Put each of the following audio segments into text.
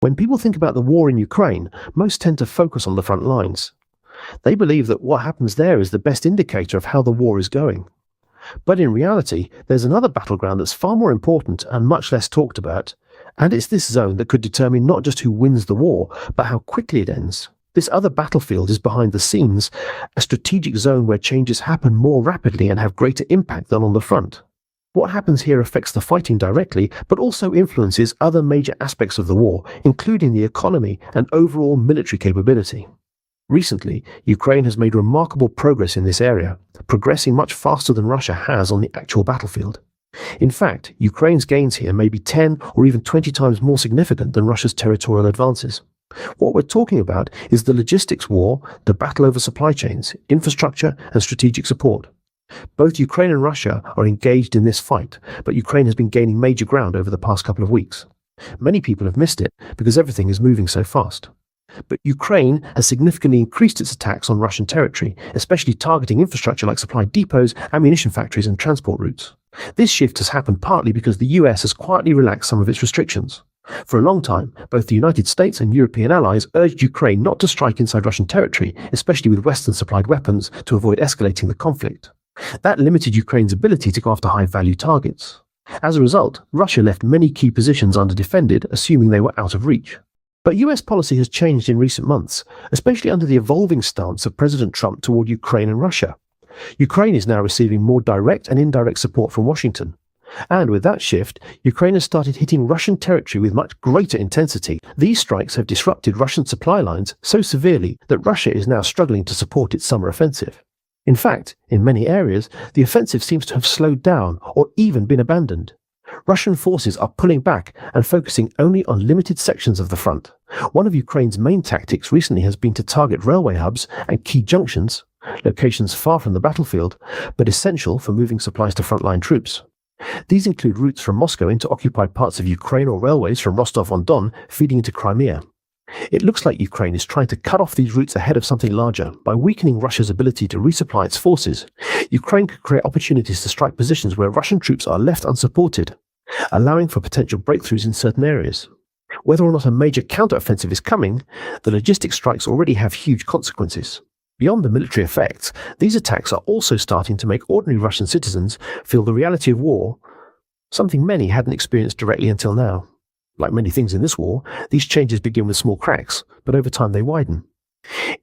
When people think about the war in Ukraine, most tend to focus on the front lines. They believe that what happens there is the best indicator of how the war is going. But in reality, there's another battleground that's far more important and much less talked about, and it's this zone that could determine not just who wins the war, but how quickly it ends. This other battlefield is behind the scenes, a strategic zone where changes happen more rapidly and have greater impact than on the front. What happens here affects the fighting directly, but also influences other major aspects of the war, including the economy and overall military capability. Recently, Ukraine has made remarkable progress in this area, progressing much faster than Russia has on the actual battlefield. In fact, Ukraine's gains here may be 10 or even 20 times more significant than Russia's territorial advances. What we're talking about is the logistics war, the battle over supply chains, infrastructure, and strategic support. Both Ukraine and Russia are engaged in this fight, but Ukraine has been gaining major ground over the past couple of weeks. Many people have missed it because everything is moving so fast. But Ukraine has significantly increased its attacks on Russian territory, especially targeting infrastructure like supply depots, ammunition factories, and transport routes. This shift has happened partly because the US has quietly relaxed some of its restrictions. For a long time, both the United States and European allies urged Ukraine not to strike inside Russian territory, especially with Western-supplied weapons, to avoid escalating the conflict. That limited Ukraine's ability to go after high-value targets. As a result, Russia left many key positions undefended, assuming they were out of reach. But US policy has changed in recent months, especially under the evolving stance of President Trump toward Ukraine and Russia. Ukraine is now receiving more direct and indirect support from Washington. And with that shift, Ukraine has started hitting Russian territory with much greater intensity. These strikes have disrupted Russian supply lines so severely that Russia is now struggling to support its summer offensive. In fact, in many areas, the offensive seems to have slowed down or even been abandoned. Russian forces are pulling back and focusing only on limited sections of the front. One of Ukraine's main tactics recently has been to target railway hubs and key junctions, locations far from the battlefield, but essential for moving supplies to frontline troops. These include routes from Moscow into occupied parts of Ukraine or railways from Rostov-on-Don feeding into Crimea. It looks like Ukraine is trying to cut off these routes ahead of something larger. By weakening Russia's ability to resupply its forces, Ukraine could create opportunities to strike positions where Russian troops are left unsupported, allowing for potential breakthroughs in certain areas. Whether or not a major counteroffensive is coming, the logistic strikes already have huge consequences. Beyond the military effects, these attacks are also starting to make ordinary Russian citizens feel the reality of war, something many hadn't experienced directly until now. Like many things in this war, these changes begin with small cracks, but over time they widen.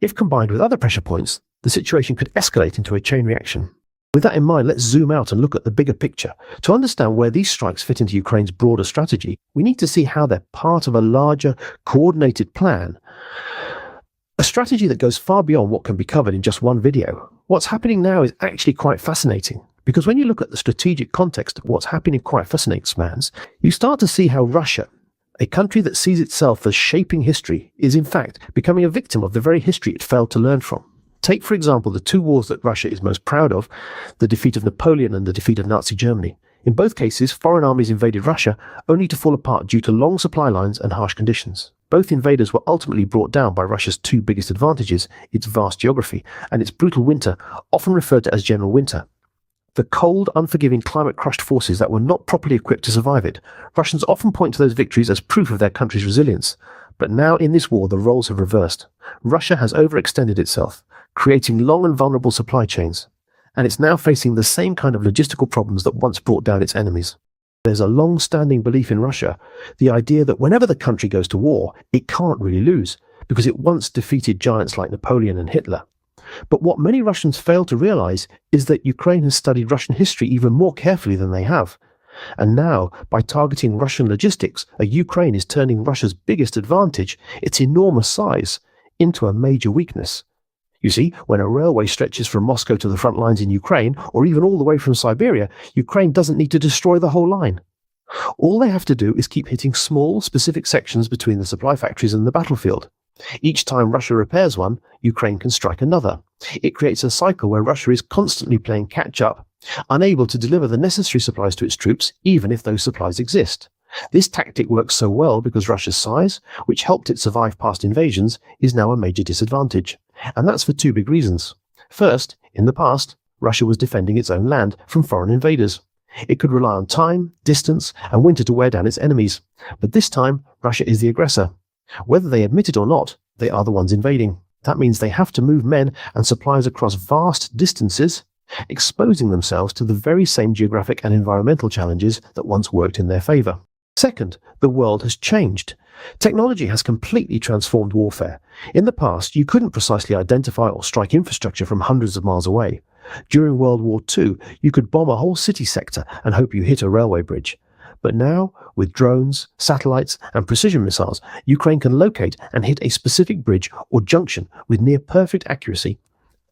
If combined with other pressure points, the situation could escalate into a chain reaction. With that in mind, let's zoom out and look at the bigger picture. To understand where these strikes fit into Ukraine's broader strategy, we need to see how they're part of a larger, coordinated plan. A strategy that goes far beyond what can be covered in just one video. What's happening now is actually quite fascinating, because when you look at the strategic context of what's happening quite fascinating spans, you start to see how Russia, a country that sees itself as shaping history, is in fact becoming a victim of the very history it failed to learn from. Take, for example, the two wars that Russia is most proud of, the defeat of Napoleon and the defeat of Nazi Germany. In both cases, foreign armies invaded Russia only to fall apart due to long supply lines and harsh conditions. Both invaders were ultimately brought down by Russia's two biggest advantages, its vast geography and its brutal winter, often referred to as General Winter. The cold, unforgiving, climate-crushed forces that were not properly equipped to survive it. Russians often point to those victories as proof of their country's resilience. But now in this war, the roles have reversed. Russia has overextended itself, creating long and vulnerable supply chains, and it's now facing the same kind of logistical problems that once brought down its enemies. There's a long-standing belief in Russia, the idea that whenever the country goes to war, it can't really lose, because it once defeated giants like Napoleon and Hitler. But what many Russians fail to realize is that Ukraine has studied Russian history even more carefully than they have. And now, by targeting Russian logistics, Ukraine is turning Russia's biggest advantage, its enormous size, into a major weakness. You see, when a railway stretches from Moscow to the front lines in Ukraine, or even all the way from Siberia, Ukraine doesn't need to destroy the whole line. All they have to do is keep hitting small, specific sections between the supply factories and the battlefield. Each time Russia repairs one, Ukraine can strike another. It creates a cycle where Russia is constantly playing catch-up, unable to deliver the necessary supplies to its troops, even if those supplies exist. This tactic works so well because Russia's size, which helped it survive past invasions, is now a major disadvantage. And that's for two big reasons. First, in the past, Russia was defending its own land from foreign invaders. It could rely on time, distance, and winter to wear down its enemies. But this time, Russia is the aggressor. Whether they admit it or not, they are the ones invading. That means they have to move men and supplies across vast distances, exposing themselves to the very same geographic and environmental challenges that once worked in their favor. Second, the world has changed. Technology has completely transformed warfare. In the past, you couldn't precisely identify or strike infrastructure from hundreds of miles away. During World War II, you could bomb a whole city sector and hope you hit a railway bridge. But now, with drones, satellites, and precision missiles, Ukraine can locate and hit a specific bridge or junction with near-perfect accuracy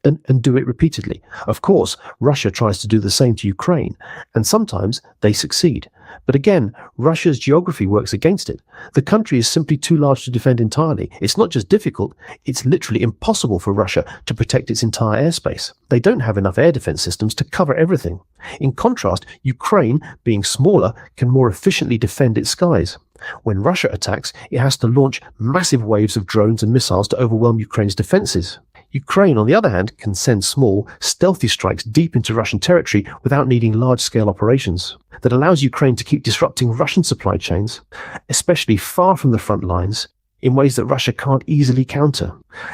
and do it repeatedly. Of course, Russia tries to do the same to Ukraine, and sometimes they succeed. But again, Russia's geography works against it. The country is simply too large to defend entirely. It's not just difficult, it's literally impossible for Russia to protect its entire airspace. They don't have enough air defense systems to cover everything. In contrast, Ukraine, being smaller, can more efficiently defend its skies. When Russia attacks, it has to launch massive waves of drones and missiles to overwhelm Ukraine's defenses. Ukraine, on the other hand, can send small, stealthy strikes deep into Russian territory without needing large-scale operations. That allows Ukraine to keep disrupting Russian supply chains, especially far from the front lines, in ways that Russia can't easily counter.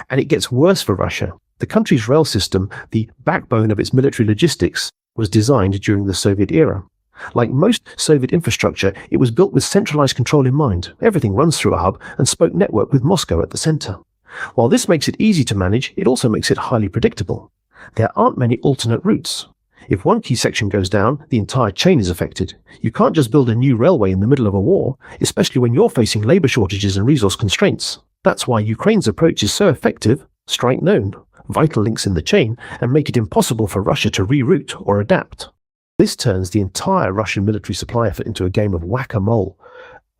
And it gets worse for Russia. The country's rail system, the backbone of its military logistics, was designed during the Soviet era. Like most Soviet infrastructure, it was built with centralized control in mind. Everything runs through a hub and spoke network with Moscow at the center. While this makes it easy to manage, it also makes it highly predictable. There aren't many alternate routes. If one key section goes down, the entire chain is affected. You can't just build a new railway in the middle of a war, especially when you're facing labor shortages and resource constraints. That's why Ukraine's approach is so effective: strike known, vital links in the chain, and make it impossible for Russia to reroute or adapt. This turns the entire Russian military supply effort into a game of whack-a-mole.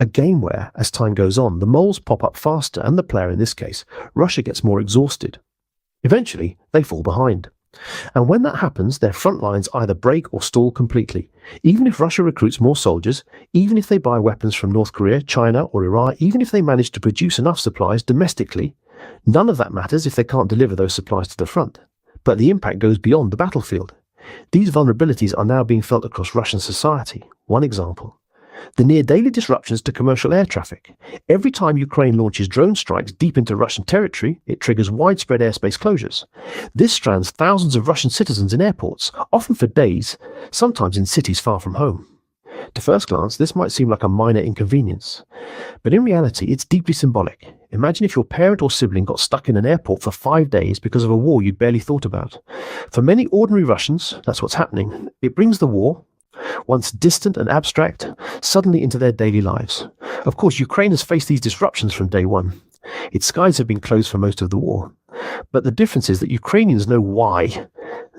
A game where, as time goes on, the moles pop up faster and the player, in this case, Russia, gets more exhausted. Eventually, they fall behind. And when that happens, their front lines either break or stall completely. Even if Russia recruits more soldiers, even if they buy weapons from North Korea, China or Iran, even if they manage to produce enough supplies domestically, none of that matters if they can't deliver those supplies to the front. But the impact goes beyond the battlefield. These vulnerabilities are now being felt across Russian society. One example: the near-daily disruptions to commercial air traffic. Every time Ukraine launches drone strikes deep into Russian territory, it triggers widespread airspace closures. This strands thousands of Russian citizens in airports, often for days, sometimes in cities far from home. To first glance, this might seem like a minor inconvenience, but in reality, it's deeply symbolic. Imagine if your parent or sibling got stuck in an airport for 5 days because of a war you'd barely thought about. For many ordinary Russians, that's what's happening. It brings the war, once distant and abstract, suddenly into their daily lives. Of course, Ukraine has faced these disruptions from day one. Its skies have been closed for most of the war. But the difference is that Ukrainians know why.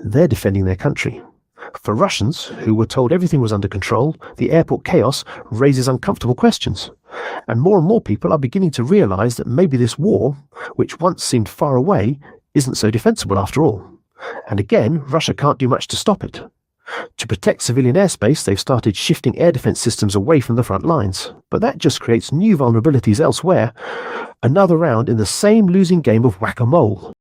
They're defending their country. For Russians, who were told everything was under control, the airport chaos raises uncomfortable questions. And more people are beginning to realize that maybe this war, which once seemed far away, isn't so defensible after all. And again, Russia can't do much to stop it. To protect civilian airspace, they've started shifting air defense systems away from the front lines. But that just creates new vulnerabilities elsewhere. Another round in the same losing game of whack-a-mole.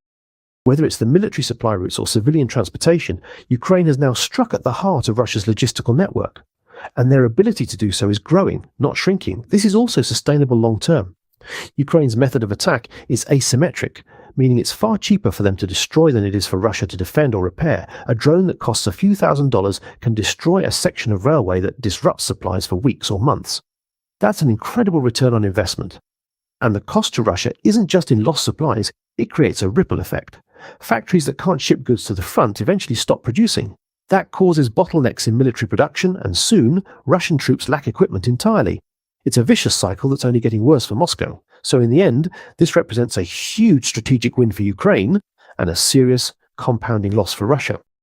Whether it's the military supply routes or civilian transportation, Ukraine has now struck at the heart of Russia's logistical network. And their ability to do so is growing, not shrinking. This is also sustainable long-term. Ukraine's method of attack is asymmetric, meaning it's far cheaper for them to destroy than it is for Russia to defend or repair. A drone that costs a few $1,000s can destroy a section of railway that disrupts supplies for weeks or months. That's an incredible return on investment. And the cost to Russia isn't just in lost supplies, it creates a ripple effect. Factories that can't ship goods to the front eventually stop producing. That causes bottlenecks in military production, and soon, Russian troops lack equipment entirely. It's a vicious cycle that's only getting worse for Moscow. So in the end, this represents a huge strategic win for Ukraine and a serious compounding loss for Russia.